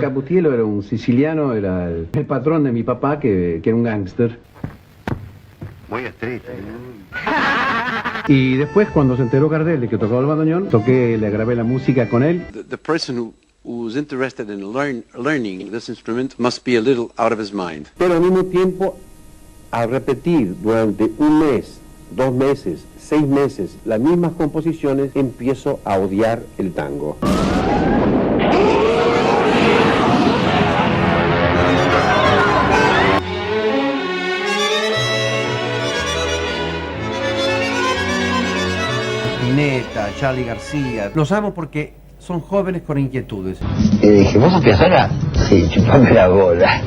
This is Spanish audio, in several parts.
Caputielo era un siciliano, era el patrón de mi papá, que era un gángster. Muy estricto. Y después, cuando se enteró Gardel de que tocaba el bandoneón, le grabé la música con él. The person who's interested in learning this instrument must be a little out of his mind. Pero al mismo tiempo, al repetir durante un mes, 2 meses, 6 meses, las mismas composiciones, empiezo a odiar el tango. Spinetta, Charly García. Lo sabemos porque son jóvenes con inquietudes. Y dije, ¿vos sos Piazzolla? Sí, chupame la bola.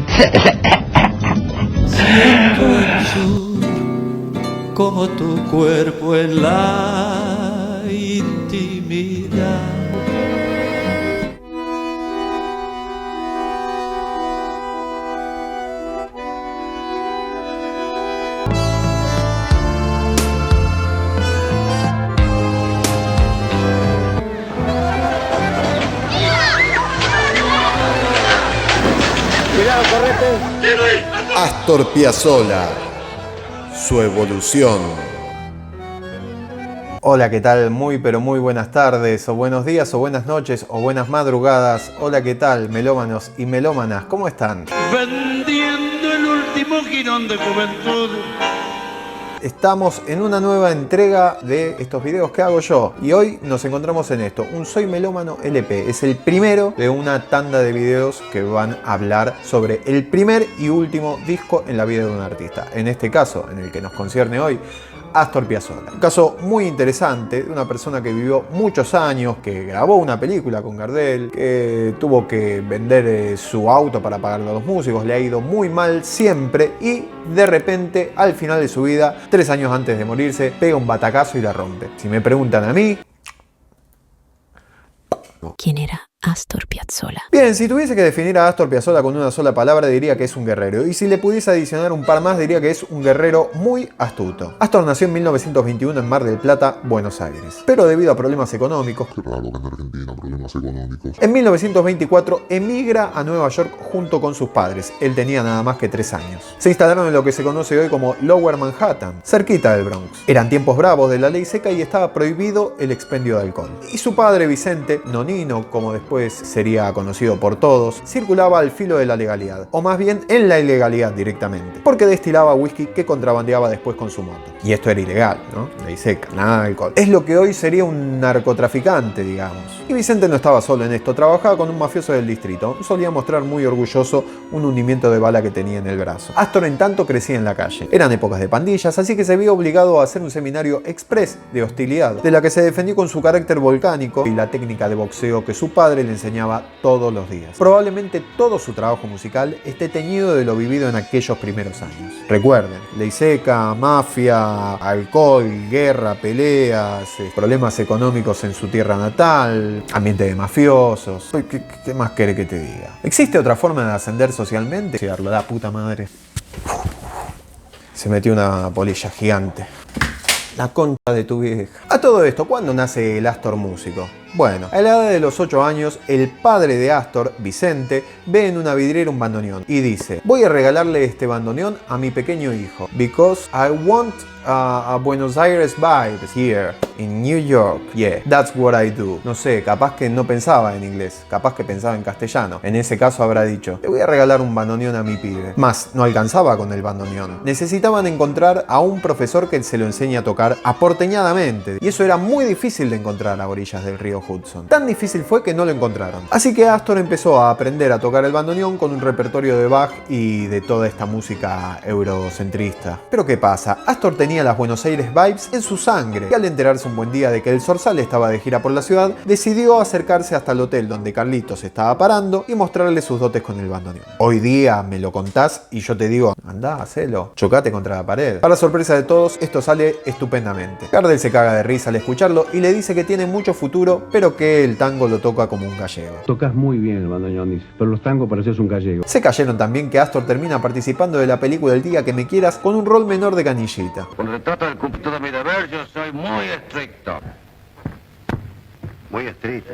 Como tu cuerpo en la intimidad. Astor Piazzolla, su evolución. Hola, ¿qué tal? Muy pero muy buenas tardes, o buenos días, o buenas noches, o buenas madrugadas. Hola, ¿qué tal, melómanos y melómanas? ¿Cómo están? Vendiendo el último jirón de juventud. Estamos en una nueva entrega de estos videos que hago yo y hoy nos encontramos en esto, un Soy Melómano LP. Es el primero de una tanda de videos que van a hablar sobre el primer y último disco en la vida de un artista. En este caso, en el que nos concierne hoy, Astor Piazzolla. Un caso muy interesante de una persona que vivió muchos años, que grabó una película con Gardel, que tuvo que vender su auto para pagarle a los músicos, le ha ido muy mal siempre y de repente, al final de su vida, 3 años antes de morirse, pega un batacazo y la rompe. Si me preguntan a mí... ¿Quién era Astor Piazzolla? Bien, si tuviese que definir a Astor Piazzolla con una sola palabra, diría que es un guerrero. Y si le pudiese adicionar un par más, diría que es un guerrero muy astuto. Astor nació en 1921 en Mar del Plata, Buenos Aires. Pero debido a problemas económicos... Qué raro que en Argentina, problemas económicos. En 1924 emigra a Nueva York junto con sus padres. Él tenía nada más que 3 años. Se instalaron en lo que se conoce hoy como Lower Manhattan, cerquita del Bronx. Eran tiempos bravos de la ley seca y estaba prohibido el expendio de alcohol. Y su padre, Vicente, Nonino, como después sería conocido por todos, circulaba al filo de la legalidad, o más bien en la ilegalidad directamente, porque destilaba whisky que contrabandeaba después con su moto. Y esto era ilegal, ¿no? Ley seca, nada de alcohol. Es lo que hoy sería un narcotraficante, digamos. Y Vicente no estaba solo en esto, trabajaba con un mafioso del distrito. Solía mostrar muy orgulloso un hundimiento de bala que tenía en el brazo. Astor, en tanto, crecía en la calle. Eran épocas de pandillas, así que se vio obligado a hacer un seminario express de hostilidad, de la que se defendió con su carácter volcánico y la técnica de boxeo que su padre le enseñaba todos los días. Probablemente todo su trabajo musical esté teñido de lo vivido en aquellos primeros años. Recuerden, ley seca, mafia, alcohol, guerra, peleas, problemas económicos en su tierra natal, ambiente de mafiosos. ¿Qué más quiere que te diga? ¿Existe otra forma de ascender socialmente? La puta madre. Se metió una polilla gigante. La concha de tu vieja. A todo esto, ¿cuándo nace el Astor músico? Bueno, a la edad de los 8 años, el padre de Astor, Vicente, ve en una vidriera un bandoneón y dice: voy a regalarle este bandoneón a mi pequeño hijo, because I want a Buenos Aires vibes here in New York. Yeah, that's what I do. No sé, capaz que no pensaba en inglés, capaz que pensaba en castellano. En ese caso habrá dicho: le voy a regalar un bandoneón a mi pibe. Más, no alcanzaba con el bandoneón. Necesitaban encontrar a un profesor que se lo enseñe a tocar aporteñadamente. Y eso era muy difícil de encontrar a orillas del río Hudson. Tan difícil fue que no lo encontraron. Así que Astor empezó a aprender a tocar el bandoneón con un repertorio de Bach y de toda esta música eurocentrista. Pero ¿qué pasa? Astor tenía las Buenos Aires vibes en su sangre y al enterarse un buen día de que el Zorzal estaba de gira por la ciudad, decidió acercarse hasta el hotel donde Carlitos estaba parando y mostrarle sus dotes con el bandoneón. Hoy día me lo contás y yo te digo: andá, hacelo, chocate contra la pared. Para sorpresa de todos, esto sale estupendamente. Gardel se caga de risa al escucharlo y le dice que tiene mucho futuro, pero que el tango lo toca como un gallego. Tocas muy bien el bandoneón, dice, pero los tangos pareces un gallego. Se cayeron también que Astor termina participando de la película El día que me quieras con un rol menor de canillita. Con retrato del cumplimiento de mi deber, yo soy muy estricto. Muy estricto.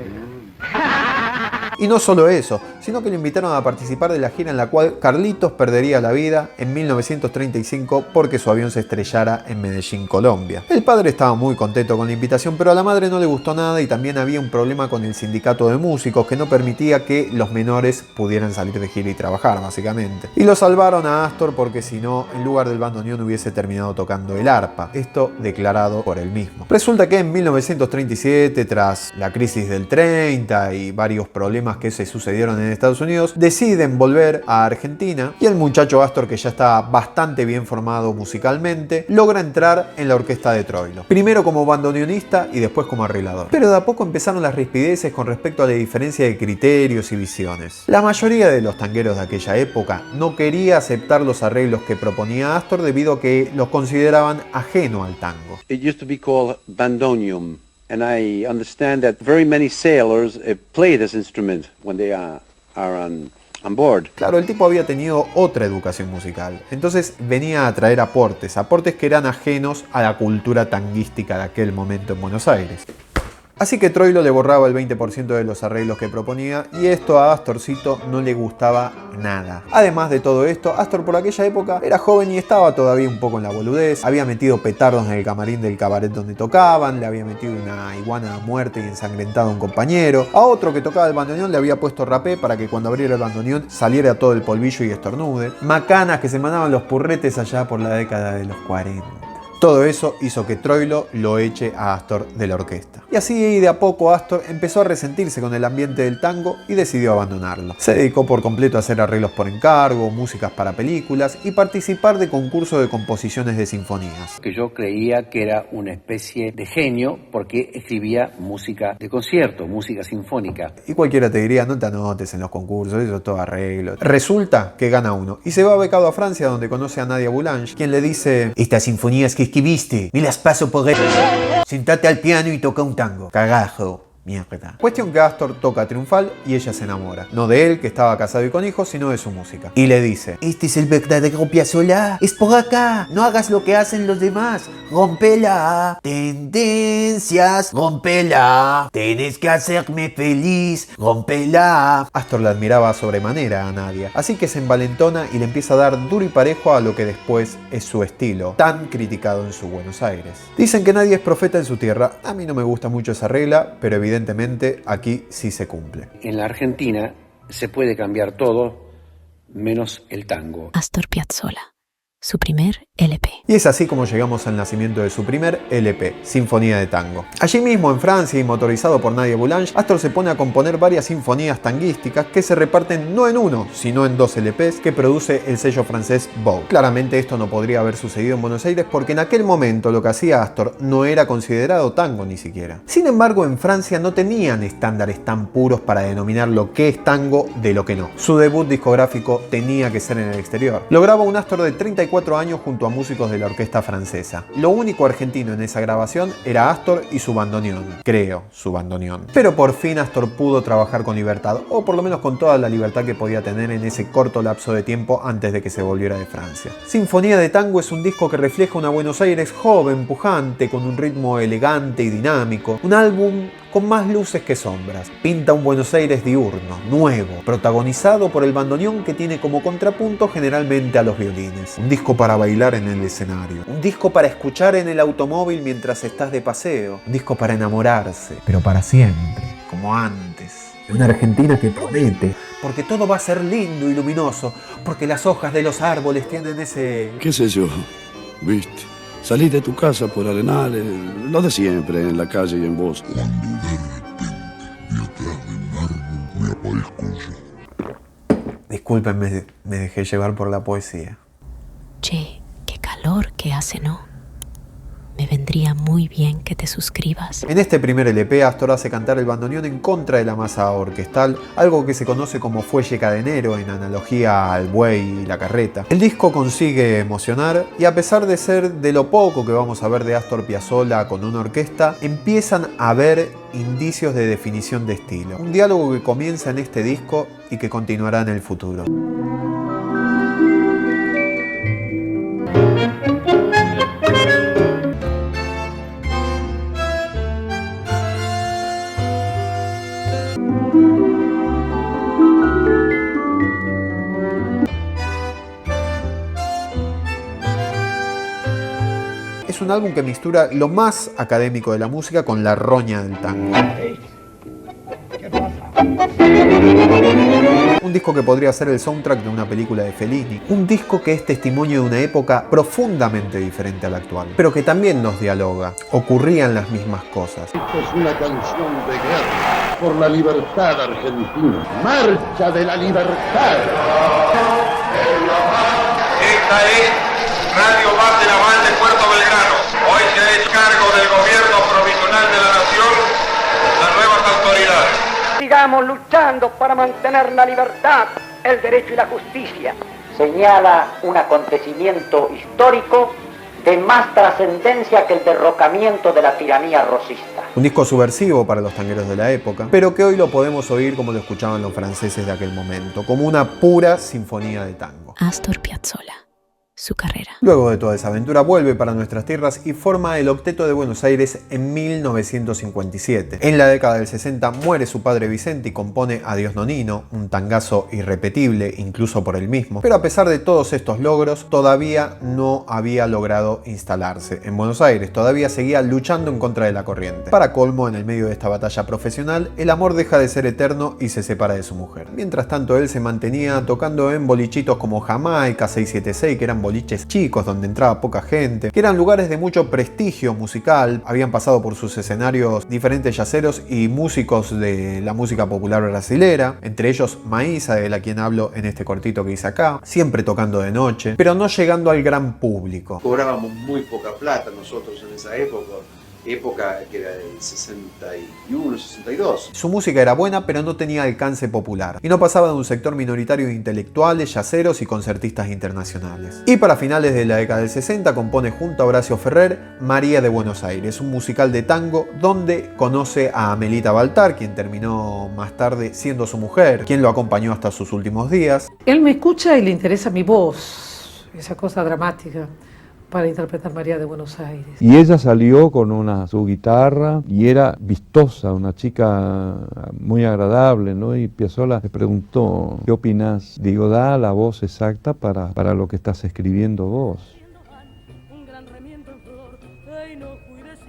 Y no solo eso, sino que lo invitaron a participar de la gira en la cual Carlitos perdería la vida en 1935 porque su avión se estrellara en Medellín, Colombia. El padre estaba muy contento con la invitación, pero a la madre no le gustó nada y también había un problema con el sindicato de músicos que no permitía que los menores pudieran salir de gira y trabajar, básicamente. Y lo salvaron a Astor porque si no, en lugar del bandoneón hubiese terminado tocando el arpa. Esto declarado por él mismo. Resulta que en 1937, tras la crisis del 30 y varios problemas que se sucedieron en Estados Unidos, deciden volver a Argentina y el muchacho Astor, que ya estaba bastante bien formado musicalmente, logra entrar en la orquesta de Troilo. Primero como bandoneonista y después como arreglador. Pero de a poco empezaron las rispideces con respecto a la diferencia de criterios y visiones. La mayoría de los tangueros de aquella época no quería aceptar los arreglos que proponía Astor debido a que los consideraban ajeno al tango. It used to be called bandoneum, and I understand that very many sailors play this instrument when they are on board. Claro, el tipo había tenido otra educación musical, entonces venía a traer aportes que eran ajenos a la cultura tanguística de aquel momento en Buenos Aires. Así que Troilo le borraba el 20% de los arreglos que proponía y esto a Astorcito no le gustaba nada. Además de todo esto, Astor por aquella época era joven y estaba todavía un poco en la boludez, había metido petardos en el camarín del cabaret donde tocaban, le había metido una iguana a muerte y ensangrentado a un compañero, a otro que tocaba el bandoneón le había puesto rapé para que cuando abriera el bandoneón saliera todo el polvillo y estornude, macanas que se mandaban los purretes allá por la década de los 40. Todo eso hizo que Troilo lo eche a Astor de la orquesta. Y así de a poco Astor empezó a resentirse con el ambiente del tango y decidió abandonarlo. Se dedicó por completo a hacer arreglos por encargo, músicas para películas y participar de concursos de composiciones de sinfonías. Que yo creía que era una especie de genio porque escribía música de concierto, música sinfónica. Y cualquiera te diría, no te anotes en los concursos, eso es todo arreglo. Resulta que gana uno y se va becado a Francia donde conoce a Nadia Boulanger, quien le dice: estas sinfonías que escribiste, me las paso por él. Sentate al piano y toca un tango. Cagajo. Mierda. Cuestión que Astor toca triunfal y ella se enamora. No de él, que estaba casado y con hijos, sino de su música. Y le dice: este es el verdadero Piazzolla. Es por acá. No hagas lo que hacen los demás. Rompela. Tendencias. Rompela. Tienes que hacerme feliz. Rompela. Astor la admiraba sobremanera a Nadia. Así que se envalentona y le empieza a dar duro y parejo a lo que después es su estilo, tan criticado en su Buenos Aires. Dicen que nadie es profeta en su tierra. A mí no me gusta mucho esa regla, pero evidentemente aquí sí se cumple. En la Argentina se puede cambiar todo menos el tango. Astor Piazzolla, su primer LP. Y es así como llegamos al nacimiento de su primer LP, Sinfonía de Tango. Allí mismo en Francia y motorizado por Nadia Boulanger, Astor se pone a componer varias sinfonías tanguísticas que se reparten no en uno, sino en 2 LPs que produce el sello francés Vogue. Claramente esto no podría haber sucedido en Buenos Aires porque en aquel momento lo que hacía Astor no era considerado tango ni siquiera. Sin embargo, en Francia no tenían estándares tan puros para denominar lo que es tango de lo que no. Su debut discográfico tenía que ser en el exterior. Lo graba un Astor de 34 años junto a músicos de la orquesta francesa. Lo único argentino en esa grabación era Astor y su bandoneón. Creo, su bandoneón. Pero por fin Astor pudo trabajar con libertad, o por lo menos con toda la libertad que podía tener en ese corto lapso de tiempo antes de que se volviera de Francia. Sinfonía de Tango es un disco que refleja una Buenos Aires joven, pujante, con un ritmo elegante y dinámico. Un álbum con más luces que sombras. Pinta un Buenos Aires diurno, nuevo, protagonizado por el bandoneón que tiene como contrapunto generalmente a los violines. Un disco para bailar en el escenario. Un disco para escuchar en el automóvil mientras estás de paseo. Un disco para enamorarse, pero para siempre, como antes. Una Argentina que promete, porque todo va a ser lindo y luminoso, porque las hojas de los árboles tienen ese... ¿Qué sé yo? ¿Viste? Salís de tu casa por Arenales, lo de siempre, en la calle y en Boston. Cuando de repente, detrás de un árbol, me aparezco yo. Discúlpenme, me dejé llevar por la poesía. Che, qué calor que hace, ¿no? Me vendría muy bien que te suscribas. En este primer LP, Astor hace cantar el bandoneón en contra de la masa orquestal, algo que se conoce como fuelle cadenero en analogía al buey y la carreta. El disco consigue emocionar y a pesar de ser de lo poco que vamos a ver de Astor Piazzolla con una orquesta, empiezan a haber indicios de definición de estilo. Un diálogo que comienza en este disco y que continuará en el futuro. es un álbum que mistura lo más académico de la música con la roña del tango. Un disco que podría ser el soundtrack de una película de Fellini. Un disco que es testimonio de una época profundamente diferente a la actual, pero que también nos dialoga. Ocurrían las mismas cosas. Esto es una canción de guerra por la libertad argentina. Marcha de la libertad. Esta es Radio Base Naval de Puerto Belgrano. Hoy se ha hecho cargo del gobierno provisional de la nación las nuevas autoridades. Sigamos luchando para mantener la libertad, el derecho y la justicia. Señala un acontecimiento histórico de más trascendencia que el derrocamiento de la tiranía rosista. Un disco subversivo para los tangueros de la época, pero que hoy lo podemos oír como lo escuchaban los franceses de aquel momento, como una pura sinfonía de tango. Astor Piazzolla. Su carrera. Luego de toda esa aventura vuelve para nuestras tierras y forma el Octeto de Buenos Aires en 1957. En la década del 60 muere su padre Vicente y compone Adiós Nonino, un tangazo irrepetible incluso por él mismo. Pero a pesar de todos estos logros, todavía no había logrado instalarse en Buenos Aires, todavía seguía luchando en contra de la corriente. Para colmo, en el medio de esta batalla profesional, el amor deja de ser eterno y se separa de su mujer. Mientras tanto, él se mantenía tocando en bolichitos como Jamaica, 676, que eran boliches chicos donde entraba poca gente, que eran lugares de mucho prestigio musical. Habían pasado por sus escenarios diferentes yaceros y músicos de la música popular brasilera, entre ellos Maísa, de la quien hablo en este cortito que hice acá, siempre tocando de noche, pero no llegando al gran público. Cobrábamos muy poca plata nosotros en esa época que era del 61, 62. Su música era buena, pero no tenía alcance popular, y no pasaba de un sector minoritario de intelectuales, yaceros y concertistas internacionales. Y para finales de la década del 60 compone junto a Horacio Ferrer María de Buenos Aires, un musical de tango donde conoce a Amelita Baltar, quien terminó más tarde siendo su mujer, quien lo acompañó hasta sus últimos días. Él me escucha y le interesa mi voz, esa cosa dramática, para interpretar María de Buenos Aires. Y ella salió con su guitarra y era vistosa, una chica muy agradable, ¿no? Y Piazzolla le preguntó, ¿qué opinás? Digo, da la voz exacta para lo que estás escribiendo vos.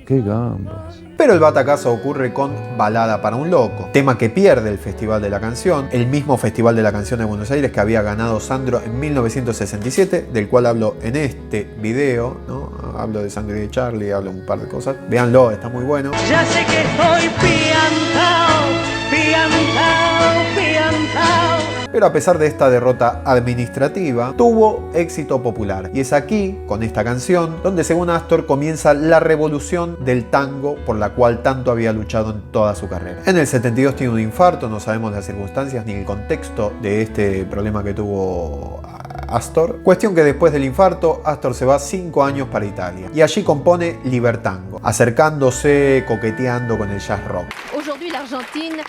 ¡Qué gambas! Pero el batacazo ocurre con Balada para un Loco, tema que pierde el Festival de la Canción, el mismo Festival de la Canción de Buenos Aires que había ganado Sandro en 1967, del cual hablo en este video, ¿no? Hablo de Sangre de Charlie, hablo un par de cosas. Véanlo, está muy bueno. Ya sé que estoy piantao, piantao, piantao. Pero a pesar de esta derrota administrativa, tuvo éxito popular. Y es aquí, con esta canción, donde según Astor comienza la revolución del tango por la cual tanto había luchado en toda su carrera. En el 72 tiene un infarto, no sabemos las circunstancias ni el contexto de este problema que tuvo Astor. Cuestión que después del infarto, Astor se va 5 años para Italia. Y allí compone Libertango, acercándose, coqueteando con el jazz rock. Aujourd'hui, l'Argentine,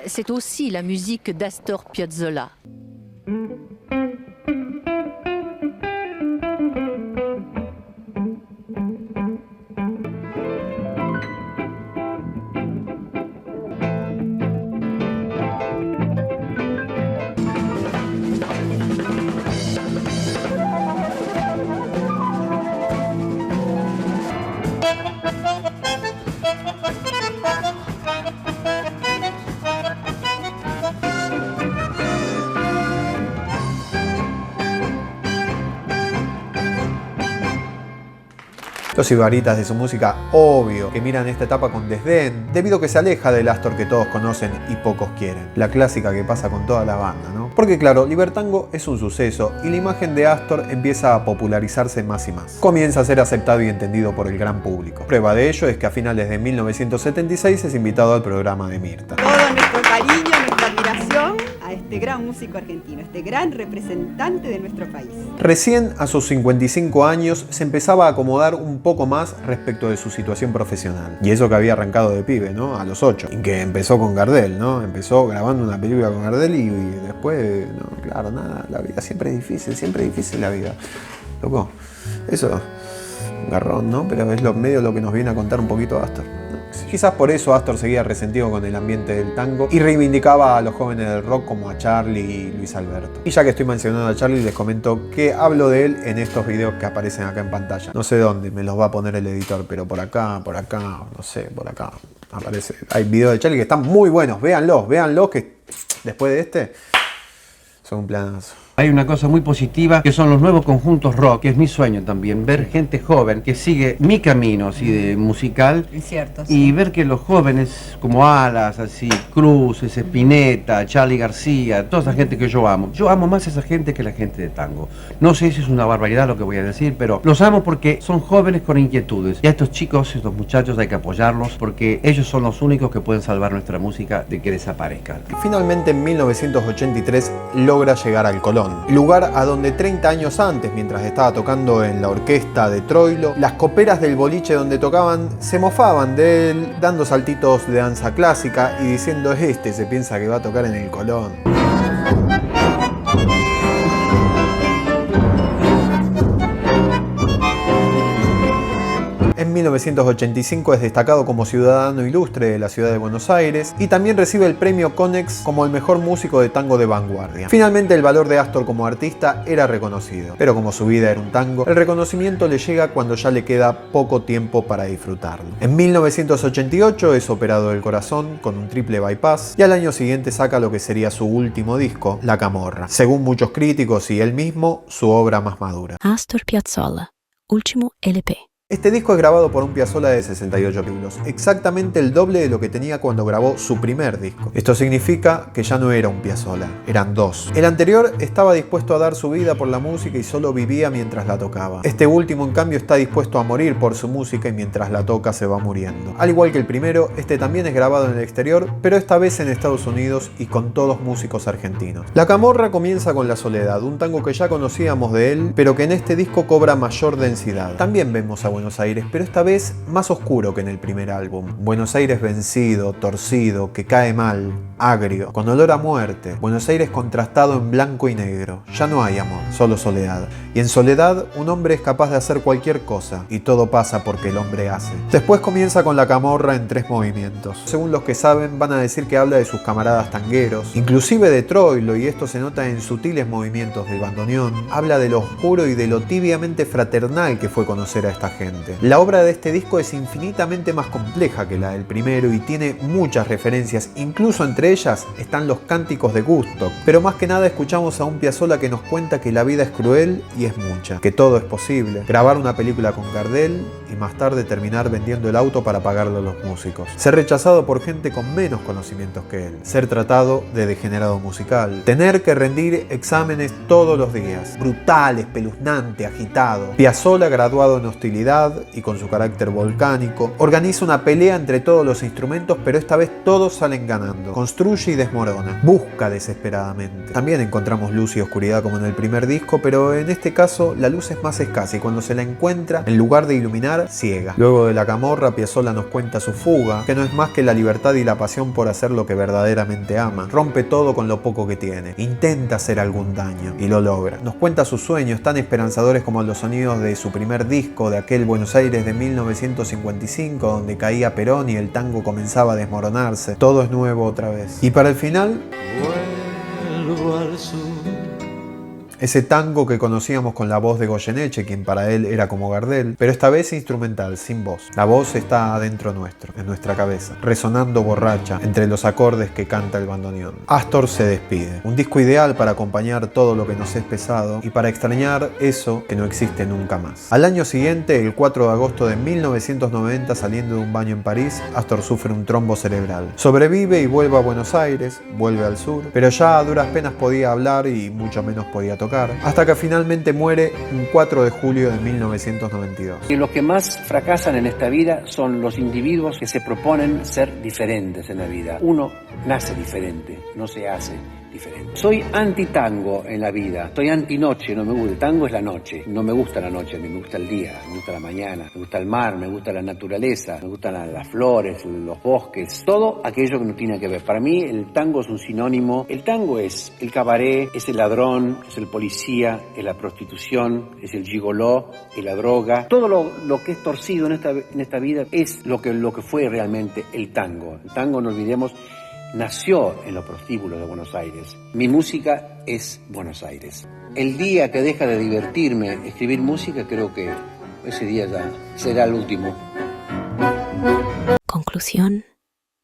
c'est aussi la musique d'Astor Piazzolla. Los ibaritas de su música, obvio, que miran esta etapa con desdén, debido a que se aleja del Astor que todos conocen y pocos quieren. La clásica que pasa con toda la banda, ¿no? Porque claro, Libertango es un suceso y la imagen de Astor empieza a popularizarse más y más. Comienza a ser aceptado y entendido por el gran público. Prueba de ello es que a finales de 1976 es invitado al programa de Mirta. Todo nuestro cariño, nuestra admiración a este gran músico argentino, este gran representante de nuestro país. Recién a sus 55 años se empezaba a acomodar un poco más respecto de su situación profesional. Y eso que había arrancado de pibe, ¿no? A los 8. Y que empezó con Gardel, ¿no? Empezó grabando una película con Gardel y después, no, claro, nada, la vida siempre es difícil la vida. Loco, eso, un garrón, ¿no? Pero es medio lo que nos viene a contar un poquito Astor. Bronx. Quizás por eso Astor seguía resentido con el ambiente del tango y reivindicaba a los jóvenes del rock como a Charlie y Luis Alberto. Y ya que estoy mencionando a Charlie, les comento que hablo de él en estos videos que aparecen acá en pantalla. No sé dónde, me los va a poner el editor, pero por acá, no sé, por acá aparece. Hay videos de Charlie que están muy buenos, véanlos que después de este son un planazo. Hay una cosa muy positiva que son los nuevos conjuntos rock, que es mi sueño también, ver gente joven que sigue mi camino así de musical. Es cierto, y ver que los jóvenes como Alas, así, Cruz, Spinetta, Charly García, toda esa gente que yo amo más a esa gente que la gente de tango. No sé si es una barbaridad lo que voy a decir, pero los amo porque son jóvenes con inquietudes. Y a estos chicos, estos muchachos hay que apoyarlos porque ellos son los únicos que pueden salvar nuestra música de que desaparezca. Finalmente en 1983 logra llegar al Colón, lugar a donde 30 años antes, mientras estaba tocando en la orquesta de Troilo, las coperas del boliche donde tocaban se mofaban de él, dando saltitos de danza clásica y diciendo: este se piensa que va a tocar en el Colón. En 1985 es destacado como ciudadano ilustre de la ciudad de Buenos Aires y también recibe el premio Conex como el mejor músico de tango de vanguardia. Finalmente el valor de Astor como artista era reconocido, pero como su vida era un tango, el reconocimiento le llega cuando ya le queda poco tiempo para disfrutarlo. En 1988 es operado del corazón con un triple bypass y al año siguiente saca lo que sería su último disco, La Camorra. Según muchos críticos y él mismo, su obra más madura. Astor Piazzolla, último LP. Este disco es grabado por un Piazzolla de 68 kilos, exactamente el doble de lo que tenía cuando grabó su primer disco. Esto significa que ya no era un Piazzolla, eran dos. El anterior estaba dispuesto a dar su vida por la música y solo vivía mientras la tocaba. Este último, en cambio, está dispuesto a morir por su música y mientras la toca se va muriendo. Al igual que el primero, este también es grabado en el exterior, pero esta vez en Estados Unidos y con todos músicos argentinos. La Camorra comienza con La Soledad, un tango que ya conocíamos de él, pero que en este disco cobra mayor densidad. También vemos a Buenos Aires, pero esta vez más oscuro que en el primer álbum. Buenos Aires vencido, torcido, que cae mal, agrio, con olor a muerte. Buenos Aires contrastado en blanco y negro. Ya no hay amor, solo soledad. Y en soledad un hombre es capaz de hacer cualquier cosa, y todo pasa porque el hombre hace. Después comienza con La Camorra en 3 movimientos. Según los que saben, van a decir que habla de sus camaradas tangueros, inclusive de Troilo, y esto se nota en sutiles movimientos del bandoneón. Habla de lo oscuro y de lo tibiamente fraternal que fue conocer a esta gente. La obra de este disco es infinitamente más compleja que la del primero y tiene muchas referencias, incluso entre ellas están los cánticos de Gusto. Pero más que nada escuchamos a un Piazzolla que nos cuenta que la vida es cruel y es mucha, que todo es posible, grabar una película con Gardel y más tarde terminar vendiendo el auto para pagarlo a los músicos, ser rechazado por gente con menos conocimientos que él, ser tratado de degenerado musical, tener que rendir exámenes todos los días, brutal, espeluznante, agitado. Piazzolla, graduado en hostilidad y con su carácter volcánico, organiza una pelea entre todos los instrumentos, pero esta vez todos salen ganando. Construye y desmorona, busca desesperadamente. También encontramos luz y oscuridad como en el primer disco, pero en este caso la luz es más escasa y cuando se la encuentra, en lugar de iluminar, ciega. Luego de La Camorra, Piazzolla nos cuenta su fuga, que no es más que la libertad y la pasión por hacer lo que verdaderamente ama. Rompe todo con lo poco que tiene, intenta hacer algún daño y lo logra. Nos cuenta sus sueños tan esperanzadores como los sonidos de su primer disco, de aquel Buenos Aires de 1955, donde caía Perón y el tango comenzaba a desmoronarse. Todo es nuevo otra vez. Y para el final, vuelvo al sur. Ese tango que conocíamos con la voz de Goyeneche, quien para él era como Gardel, pero esta vez instrumental, sin voz. La voz está adentro nuestro, en nuestra cabeza, resonando borracha entre los acordes que canta el bandoneón. Astor se despide. Un disco ideal para acompañar todo lo que nos es pesado y para extrañar eso que no existe nunca más. Al año siguiente, el 4 de agosto de 1990, saliendo de un baño en París, Astor sufre un trombo cerebral. Sobrevive y vuelve a Buenos Aires, vuelve al sur, pero ya a duras penas podía hablar y mucho menos podía tocar, hasta que finalmente muere un 4 de julio de 1992. Y los que más fracasan en esta vida son los individuos que se proponen ser diferentes en la vida. Uno nace diferente, no se hace diferente. Soy anti-tango en la vida, estoy anti-noche, no me gusta. El tango es la noche, no me gusta la noche, a mí me gusta el día, me gusta la mañana, me gusta el mar, me gusta la naturaleza, me gustan las flores, los bosques, todo aquello que no tiene que ver. Para mí el tango es un sinónimo. El tango es el cabaret, es el ladrón, es el policía, es la prostitución, es el gigoló, es la droga. Todo lo que es torcido en esta vida es lo que fue realmente el tango. El tango, no olvidemos, nació en los prostíbulos de Buenos Aires. Mi música es Buenos Aires. El día que deja de divertirme escribir música, creo que ese día ya será el último. Conclusión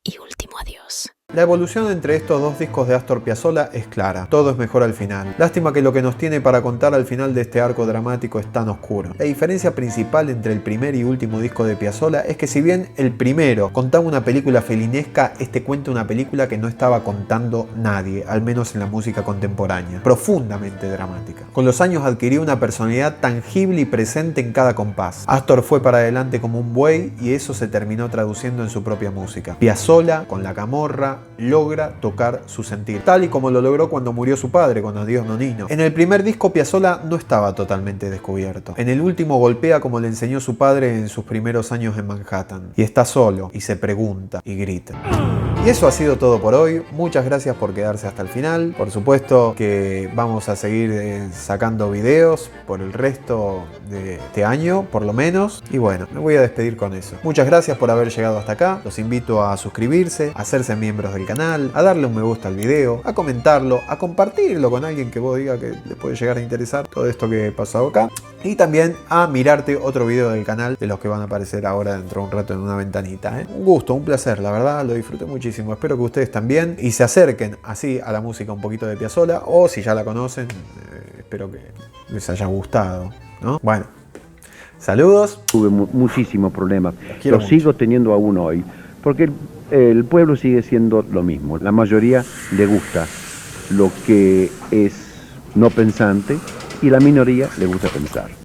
y último adiós. La evolución entre estos dos discos de Astor Piazzolla es clara, todo es mejor al final. Lástima que lo que nos tiene para contar al final de este arco dramático es tan oscuro. La diferencia principal entre el primer y último disco de Piazzolla es que si bien el primero contaba una película felinesca, este cuenta una película que no estaba contando nadie, al menos en la música contemporánea, profundamente dramática. Con los años adquirió una personalidad tangible y presente en cada compás. Astor fue para adelante como un buey y eso se terminó traduciendo en su propia música. Piazzolla, con la camorra, logra tocar su sentir, tal y como lo logró cuando murió su padre, con Adiós Nonino. En el primer disco Piazzolla no estaba totalmente descubierto. En el último golpea como le enseñó su padre en sus primeros años en Manhattan. Y está solo, y se pregunta, y grita. Y eso ha sido todo por hoy. Muchas gracias por quedarse hasta el final. Por supuesto que vamos a seguir sacando videos por el resto de este año, por lo menos. Y bueno, me voy a despedir con eso. Muchas gracias por haber llegado hasta acá. Los invito a suscribirse, a hacerse miembros del canal, a darle un me gusta al video, a comentarlo, a compartirlo con alguien que vos diga que le puede llegar a interesar todo esto que he pasado acá. Y también a mirarte otro video del canal de los que van a aparecer ahora dentro de un rato en una ventanita. Un gusto, un placer, la verdad, lo disfruté muchísimo. Espero que ustedes también y se acerquen así a la música un poquito de Piazzolla, o si ya la conocen, espero que les haya gustado, ¿no? Bueno, saludos. Tuve muchísimos problemas, Lo sigo teniendo aún hoy, porque el pueblo sigue siendo lo mismo. La mayoría le gusta lo que es no pensante y la minoría le gusta pensar.